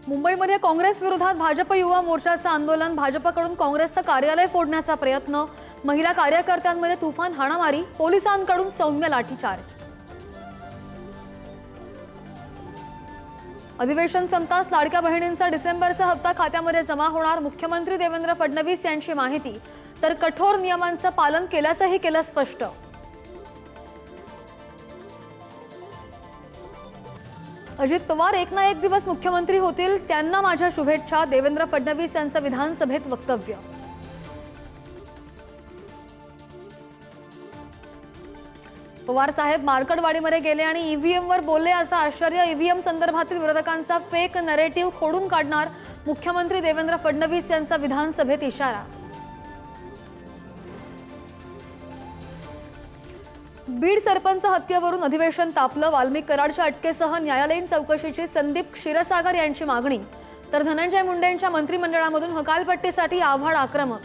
मुंबईमध्ये काँग्रेस विरोधात भाजप युवा मोर्चाचं आंदोलन, भाजपकडून काँग्रेसचं कार्यालय फोडण्याचा प्रयत्न, महिला कार्यकर्त्यांमध्ये तुफान हाणामारी, पोलिसांकडून सौम्य लाठीचार्ज। अधिवेशन संपताच लाडक्या बहिणींचा डिसेंबरचा हप्ता खात्यामध्ये जमा होणार, मुख्यमंत्री देवेंद्र फडणवीस यांची माहिती। तर कठोर नियमांचं पालन केल्याचंही केलं स्पष्ट। अजित पवार एक ना एक दिवस मुख्यमंत्री होतील, त्यांना माझ्या शुभेच्छा, देवेंद्र फडणवीस यांचं विधानसभेत वक्तव्य। पवार साहेब मार्कडवाडीमध्ये गेले आणि ईव्हीएम वर बोलले असं आश्चर्य, ईव्हीएम संदर्भातील विरोधकांचा फेक नरेटिव्ह खोडून काढणार, मुख्यमंत्री देवेंद्र फडणवीस यांचा विधानसभेत इशारा। बीड सरपंच हत्येवरून अधिवेशन तापलं, वाल्मिक कराडच्या अटकेसह न्यायालयीन चौकशीची संदीप क्षीरसागर यांची मागणी। तर धनंजय मुंडेंच्या मंत्रिमंडळामधून हकालपट्टीसाठी आव्हाड आक्रमक।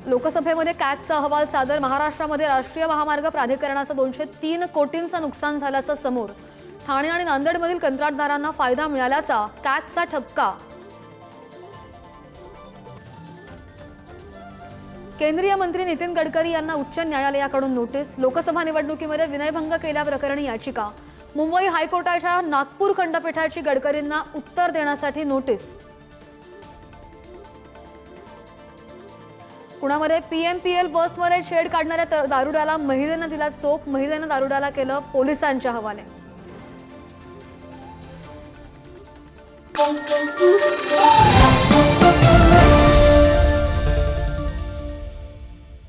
लोकसभेमध्ये कॅगचा अहवाल सादर, महाराष्ट्रामध्ये राष्ट्रीय महामार्ग प्राधिकरणाचं 203 कोटींचं नुकसान झाल्याचं समोर, ठाणे आणि नांदेडमधील कंत्राटदारांना फायदा मिळाल्याचा कॅगचा ठपका। केंद्रीय मंत्री नितीन गडकरी यांना उच्च न्यायालयाकडून नोटीस, लोकसभा निवडणुकीमध्ये विनयभंग केल्याप्रकरणी याचिका, मुंबई हायकोर्टाच्या नागपूर खंडपीठाची गडकरींना उत्तर देण्यासाठी नोटीस। पुण्यामध्ये पीएमपीएल बसमध्ये छेड काढणाऱ्या दारुड्याला महिलेनं दिला चोप, महिलेनं दारुड्याला केलं पोलिसांच्या हवाले।